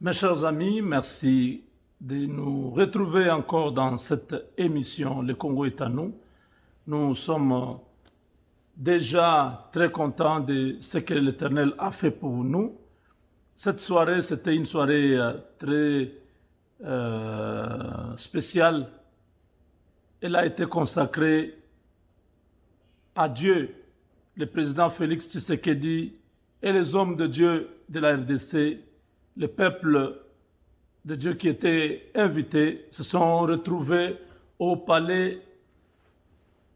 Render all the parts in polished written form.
Mes chers amis, merci de nous retrouver encore dans cette émission Le Congo est à nous. Nous sommes déjà très contents de ce que l'Éternel a fait pour nous. Cette soirée, c'était une soirée très spéciale. Elle a été consacrée à Dieu, le président Félix Tshisekedi et les hommes de Dieu de la RDC, le peuple de Dieu qui étaient invités, se sont retrouvés au palais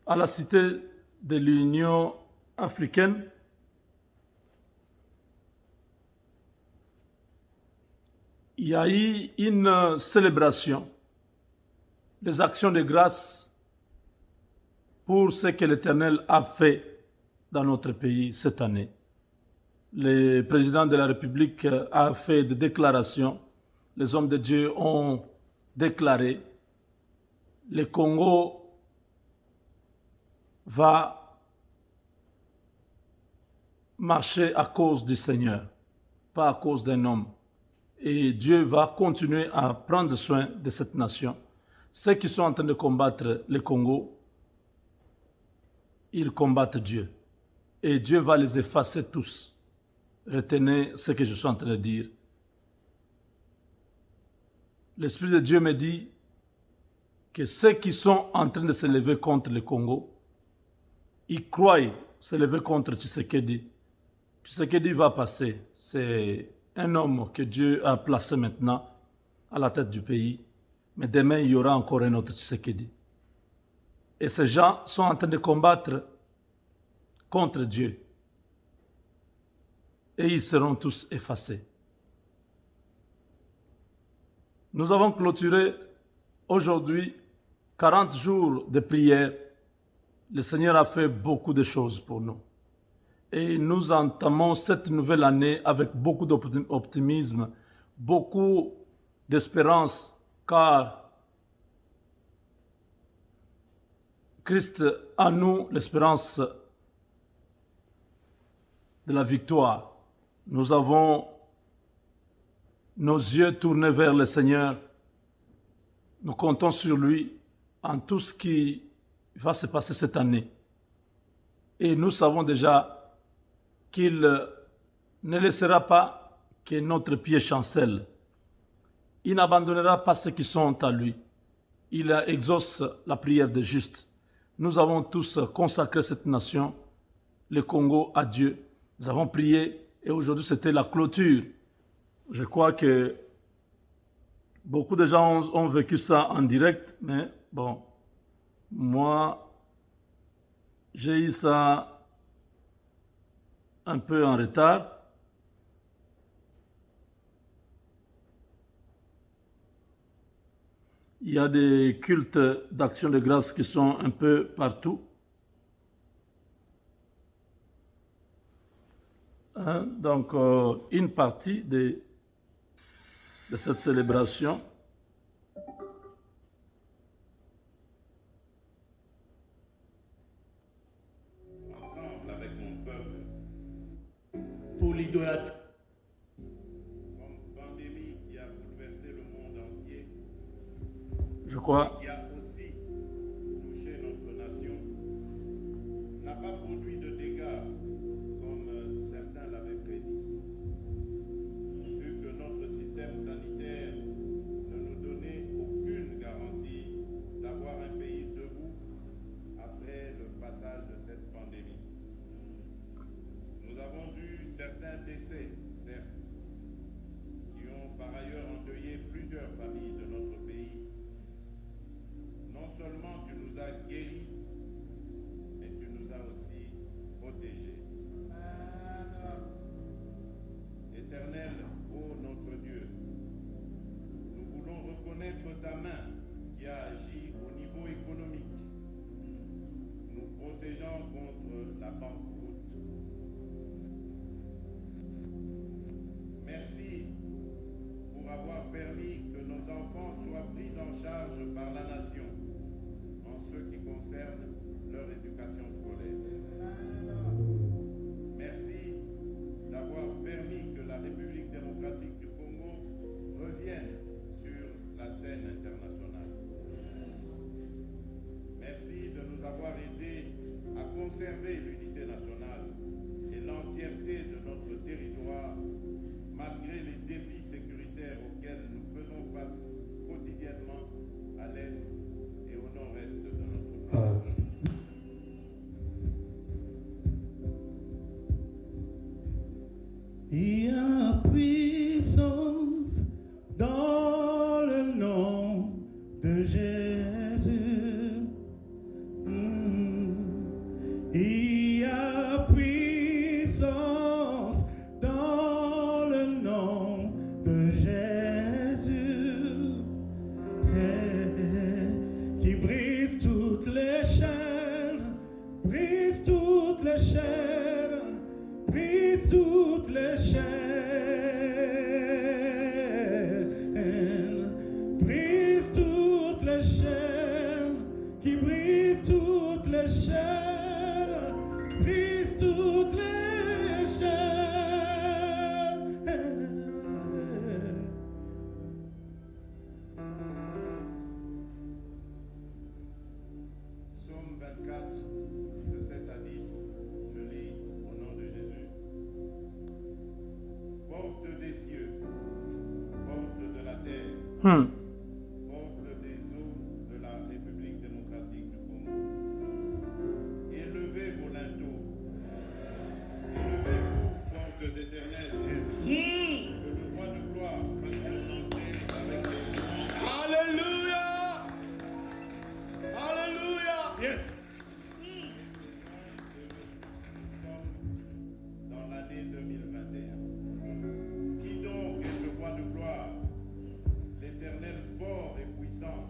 à la cité de l'Union africaine. Il y a eu une célébration, des actions de grâce pour ce que l'Éternel a fait dans notre pays cette année. Le président de la République a fait des déclarations. Les hommes de Dieu ont déclaré le Congo va marcher à cause du Seigneur, pas à cause d'un homme. Et Dieu va continuer à prendre soin de cette nation. Ceux qui sont en train de combattre le Congo, ils combattent Dieu. Et Dieu va les effacer tous. Retenez ce que je suis en train de dire. L'Esprit de Dieu me dit que ceux qui sont en train de se lever contre le Congo, ils croient se lever contre Tshisekedi. Tshisekedi va passer. C'est un homme que Dieu a placé maintenant à la tête du pays. Mais demain, il y aura encore un autre Tshisekedi. Et ces gens sont en train de combattre contre Dieu. Et ils seront tous effacés. Nous avons clôturé aujourd'hui 40 jours de prière. Le Seigneur a fait beaucoup de choses pour nous. Et nous entamons cette nouvelle année avec beaucoup d'optimisme, beaucoup d'espérance, car Christ a nous l'espérance de la victoire. Nous avons nos yeux tournés vers le Seigneur. Nous comptons sur lui en tout ce qui va se passer cette année. Et nous savons déjà qu'il ne laissera pas que notre pied chancelle. Il n'abandonnera pas ceux qui sont à lui. Il exauce la prière des justes. Nous avons tous consacré cette nation, le Congo, à Dieu. Nous avons prié et aujourd'hui c'était la clôture. Je crois que beaucoup de gens ont vécu ça en direct, mais bon, moi, j'ai eu ça un peu en retard. Il y a des cultes d'action de grâce qui sont un peu partout. Donc, une partie de cette célébration ensemble avec mon peuple. Pour l'idolâtrie. Comme pandémie qui a bouleversé le monde entier, je crois, qui a aussi touché notre nation, n'a pas produit de dégâts comme certains l'avaient prédit. Vu que notre système sanitaire ne nous donnait aucune garantie d'avoir un pays debout après le passage de cette pandémie. Nous avons eu certains décès, certes, qui ont par ailleurs endeuillé plusieurs familles de notre pays. Non seulement tu nous as guéris, mais tu nous as aussi protégés. Éternel, ô notre Dieu, nous voulons reconnaître ta main qui a agi au niveau économique, nous protégeant contre la banqueroute. Merci pour avoir permis que nos enfants soient pris en charge par la nation en ce qui concerne leur éducation scolaire. Merci d'avoir permis que la République démocratique du Congo porte des eaux de la République démocratique du Congo. Élevez vos linteaux. Élevez-vous, portes éternelles. Que le roi de gloire fasse son entrée avec les grands. Alléluia. Alléluia. Yes. Nous sommes dans l'année 2021. Qui donc est ce roi de gloire? L'Éternel fort et puissant.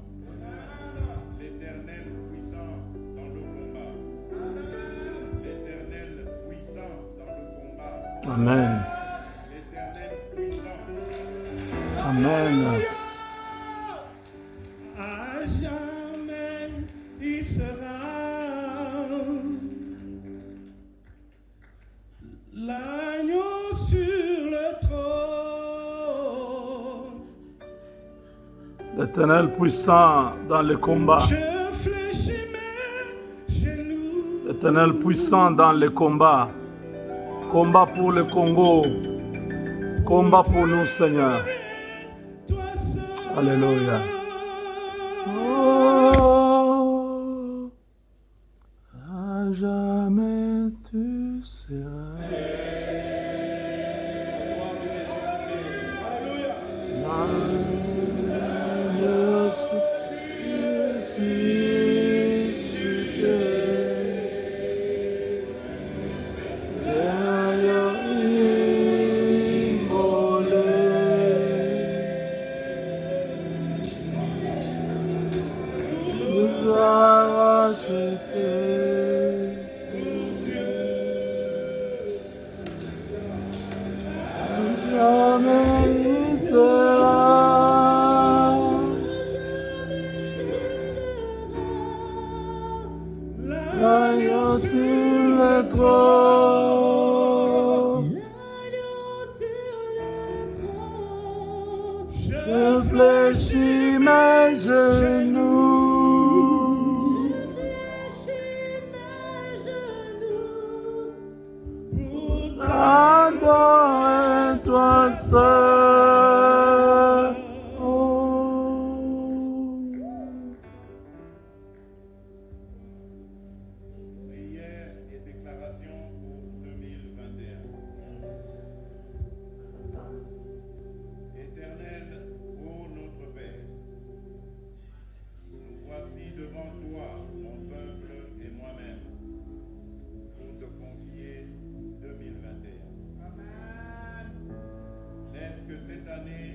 L'Éternel puissant dans le combat. L'Éternel puissant dans le combat. Amen. L'Éternel puissant. Amen. À jamais, il sera l'agneau sur le trône. L'Éternel puissant dans les combats. Je fléchis mes genoux. L'Éternel puissant dans les combats. Combat pour le Congo. Combat pour nous, Seigneur. Toi seul. Alléluia. Oh, à jamais tu seras. L'agneau ressuscité. L'agneau immolé. Nous a rachetés. Jamais il sera. L'agneau sur le trône. Je fléchis mes genoux. Adore toi seul. Oh. Prière et déclaration pour 2021. Éternel, ô notre Père, nous voici devant toi, mon peuple et moi-même, pour te confier 2021. Amen. Laisse que cette année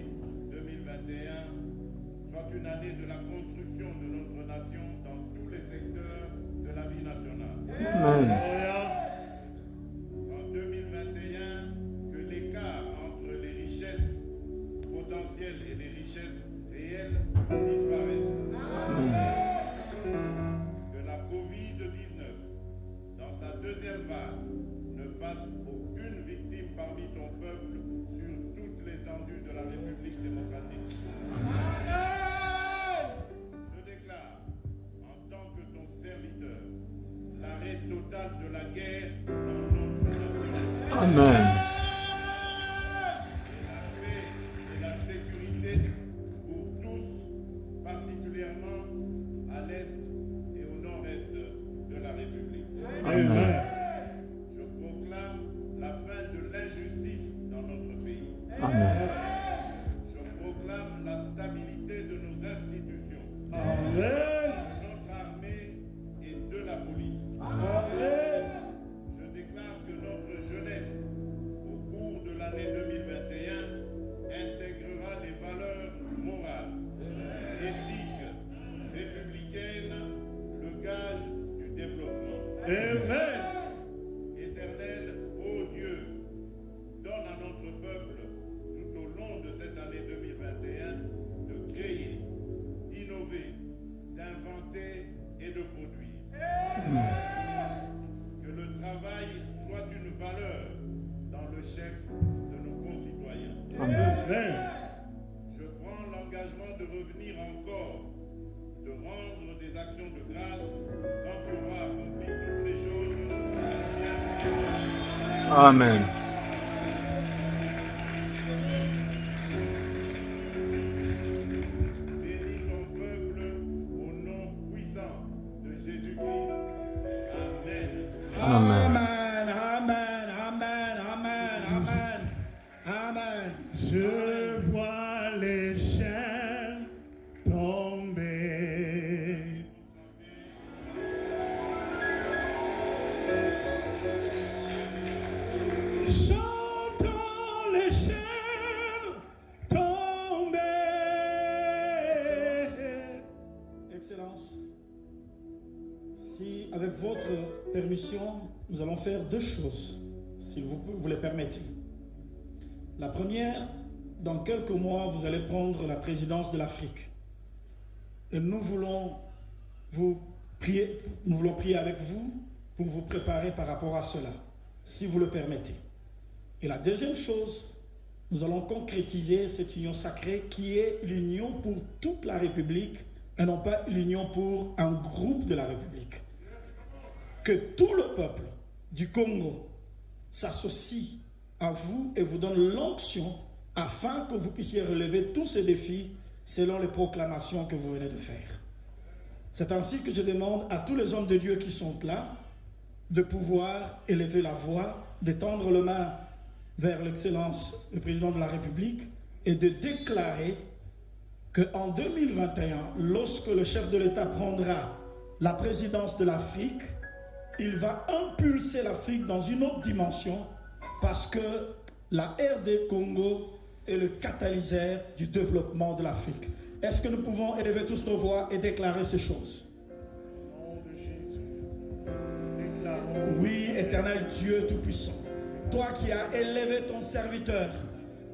2021 soit une année de la construction de notre nation dans tous les secteurs de la vie nationale. Amen. En 2021, que l'écart entre les richesses potentielles et les richesses réelles disparaisse. Que la COVID-19, dans sa deuxième vague, ne fasse aucune victime parmi ton peuple sur toute l'étendue de la République démocratique. Je déclare, en tant que ton serviteur, l'arrêt total de la guerre dans notre nation. Amen. Et la paix et la sécurité pour tous, particulièrement à l'est et au nord-est de la République. Amen. Je proclame la fin de l'injustice dans notre pays. Amen. Je proclame la stabilité de nos institutions, Amen. de notre armée et de la police. Amen. Je déclare que notre jeunesse, au cours de l'année 2021, intégrera les valeurs morales, éthiques, républicaines, le gage du développement. Amen. Éternel, ô Dieu, donne à notre peuple, tout au long de cette année 2021, de créer, d'innover, d'inventer et de produire. Que le travail soit une valeur dans le chef de nos concitoyens. Amen. Je prends l'engagement de revenir encore, de rendre des actions de grâce quand tu auras accompli toutes ces choses. Amen. Je vois les chaînes tomber. J'entends les chaînes tomber. Excellence, si avec votre permission, nous allons faire deux choses, si vous les permettez. La première, dans quelques mois, vous allez prendre la présidence de l'Afrique. Et nous voulons prier avec vous pour vous préparer par rapport à cela, si vous le permettez. Et la deuxième chose, nous allons concrétiser cette union sacrée qui est l'union pour toute la République et non pas l'union pour un groupe de la République. Que tout le peuple du Congo s'associe à vous et vous donne l'onction afin que vous puissiez relever tous ces défis selon les proclamations que vous venez de faire. C'est ainsi que je demande à tous les hommes de Dieu qui sont là de pouvoir élever la voix, d'étendre la main vers l'excellence, le président de la République, et de déclarer qu'en 2021, lorsque le chef de l'État prendra la présidence de l'Afrique, il va impulser l'Afrique dans une autre dimension parce que la RD Congo est le catalyseur du développement de l'Afrique. Est-ce que nous pouvons élever tous nos voix et déclarer ces choses? Au nom de Jésus, déclarons. Oui, éternel Dieu Tout-Puissant, toi qui as élevé ton serviteur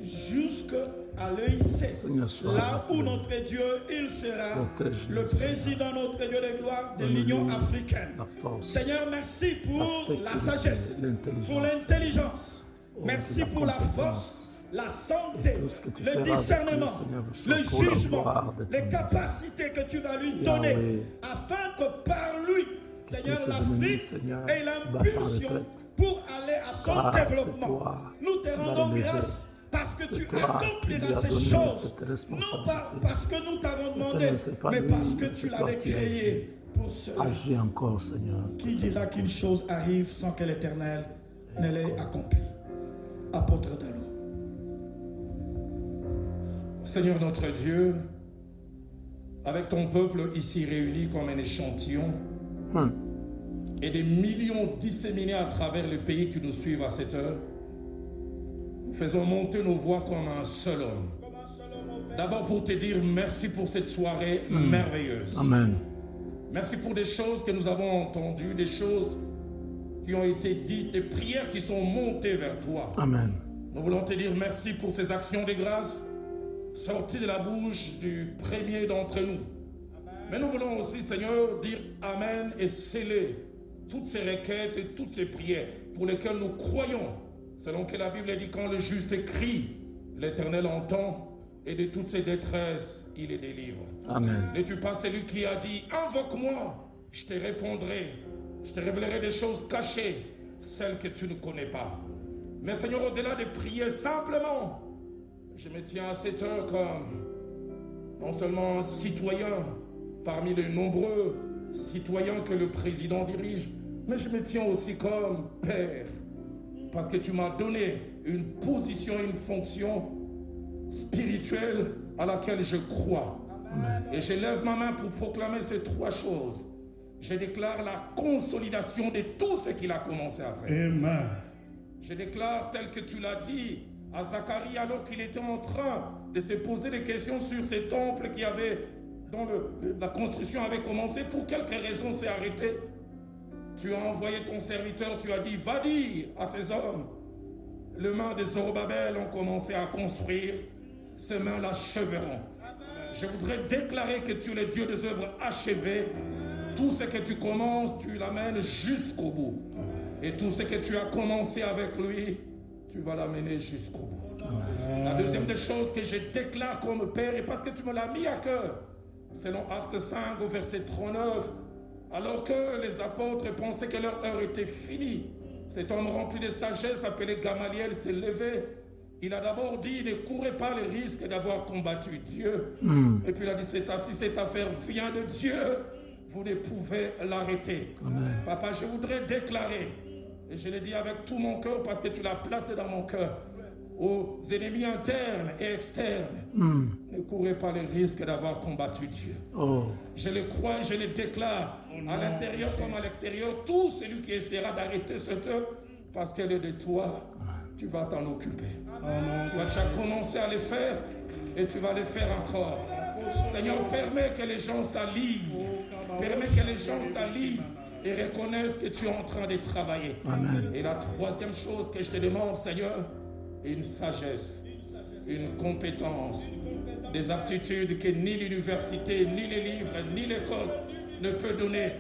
jusqu'à l'EIC, Seigneur, sois là avec où nous. notre Dieu, il sera Protège-nous, le président, notre Dieu de gloire de l'Union Donne-nous africaine. la force, Seigneur, merci pour la la sécurité, sagesse, l'intelligence. pour l'intelligence. Oh, Merci la pour la compétence. force, la santé, Et tout ce que tu le feras avec discernement, lui, Seigneur, le soit pour la jugement, gloire de ton les nom. capacités que tu vas lui Yahweh, donner afin que par lui, que Seigneur, tous ses l'Afrique ennemis, Seigneur, ait battent en l'impulsion retraite. pour aller à son Car c'est développement. toi Nous te qui vas rendons l'élever. grâce parce que C'est tu toi qui lui accompliras as ces donné choses, cette non responsabilité. pas parce que nous t'avons demandé, Éternel, c'est pas mais lui, parce que mais tu c'est toi l'avais qui créé agis. pour cela. Agis encore, Seigneur. Qui dira qu'une chose arrive sans que l'Éternel ne l'ait accomplie? Apôtre Dallot. Seigneur notre Dieu, avec ton peuple ici réuni comme un échantillon et des millions disséminés à travers le pays qui nous suivent à cette heure, nous faisons monter nos voix comme un seul homme. D'abord pour te dire merci pour cette soirée merveilleuse. Amen. Merci pour des choses que nous avons entendues, des choses qui ont été dites, des prières qui sont montées vers toi. Amen. Nous voulons te dire merci pour ces actions de grâce sorties de la bouche du premier d'entre nous. Mais nous voulons aussi, Seigneur, dire Amen et sceller toutes ces requêtes et toutes ces prières pour lesquelles nous croyons, selon que la Bible dit quand le juste crie, l'Éternel entend et de toutes ses détresses, il les délivre. Amen. N'es-tu pas celui qui a dit invoque-moi, je te répondrai, je te révélerai des choses cachées, celles que tu ne connais pas. Mais Seigneur, au-delà de prier simplement, je me tiens à cette heure comme non seulement un citoyen parmi les nombreux citoyens que le président dirige, mais je me tiens aussi comme père, parce que tu m'as donné une position, une fonction spirituelle à laquelle je crois. Amen. Et je lève ma main pour proclamer ces trois choses. Je déclare la consolidation de tout ce qu'il a commencé à faire. Amen. Je déclare, tel que tu l'as dit à Zacharie, alors qu'il était en train de se poser des questions sur ces temples qui avaient, dont la construction avait commencé, pour quelque raison s'est arrêté. Tu as envoyé ton serviteur, tu as dit, va dire à ces hommes, les mains de Zorobabel ont commencé à construire, ces mains l'achèveront. Je voudrais déclarer que tu es le Dieu des œuvres achevées. Tout ce que tu commences, tu l'amènes jusqu'au bout. Et tout ce que tu as commencé avec lui, tu vas l'amener jusqu'au bout. La deuxième des choses que je déclare comme Père, et parce que tu me l'as mis à cœur, selon Actes 5 au verset 39, alors que les apôtres pensaient que leur heure était finie, cet homme rempli de sagesse appelé Gamaliel s'est levé. Il a d'abord dit, ne courez pas le risque d'avoir combattu Dieu. Et puis il a dit, si cette affaire vient de Dieu, vous ne pouvez l'arrêter. Amen. Papa, je voudrais déclarer, et je le dis avec tout mon cœur parce que tu l'as placé dans mon cœur, aux ennemis internes et externes. Ne courez pas le risque d'avoir combattu Dieu. Oh. Je le crois et je le déclare, à l'intérieur comme à l'extérieur, tout celui qui essaiera d'arrêter cette œuvre, parce qu'elle est de toi, tu vas t'en occuper. Tu vas déjà commencer à le faire et tu vas le faire encore. Seigneur, permets que les gens s'allient. Permets que les gens s'allient et reconnaissent que tu es en train de travailler. Amen. Et la troisième chose que je te demande, Seigneur, une sagesse, une compétence, des aptitudes que ni l'université, ni les livres, ni l'école ne peut donner.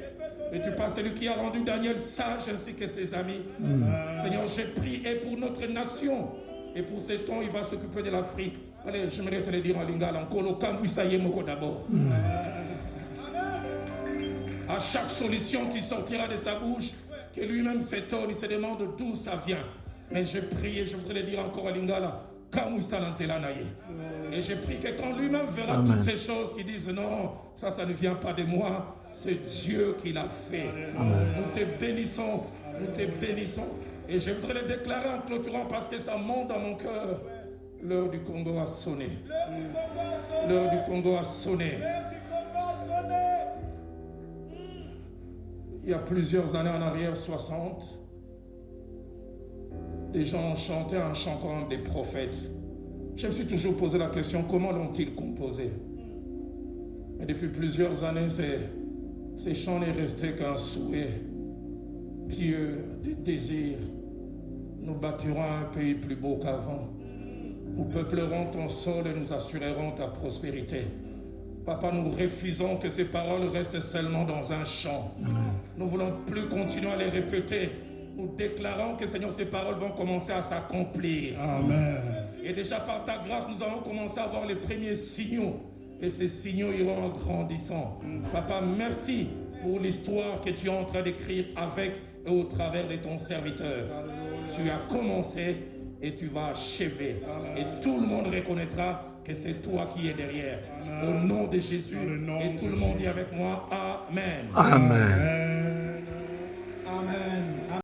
Et tu passes celui qui a rendu Daniel sage ainsi que ses amis. Seigneur, j'ai prié et pour notre nation. Et pour ce temps, il va s'occuper de l'Afrique. Allez, j'aimerais te le dire en lingala, encore le Kambou Saye Moko d'abord. À chaque solution qui sortira de sa bouche, que lui-même s'étonne, il se demande d'où ça vient. Mais je prie et je voudrais le dire encore à Lingala, Kambou Salanzela Naye. Et je prie que quand lui-même verra Amen. toutes ces choses qui disent non, ça ne vient pas de moi, c'est Dieu qui l'a fait. Amen. Nous te bénissons, nous te bénissons. Et je voudrais le déclarer en clôturant parce que ça monte dans mon cœur. L'heure du Congo a sonné. L'heure du Congo a sonné. Il y a plusieurs années en arrière, 60, des gens ont chanté un chant comme des prophètes. Je me suis toujours posé la question, comment l'ont-ils composé? Mais depuis plusieurs années, ces chants n'est resté qu'un souhait pieux, des désirs. Nous bâtirons un pays plus beau qu'avant. Nous peuplerons ton sol et nous assurerons ta prospérité. Papa, nous refusons que ces paroles restent seulement dans un chant. Nous ne voulons plus continuer à les répéter. Nous déclarons que, Seigneur, ces paroles vont commencer à s'accomplir. Amen. Et déjà par ta grâce, nous allons commencer à voir les premiers signaux. Et ces signaux iront en grandissant. Papa, merci pour l'histoire que tu es en train d'écrire avec et au travers de ton serviteur. Tu as commencé et tu vas achever. Et tout le monde reconnaîtra que c'est toi qui es derrière. Au nom de Jésus. Dans le nom Et tout de le monde dit Jésus. avec moi, Amen. Amen.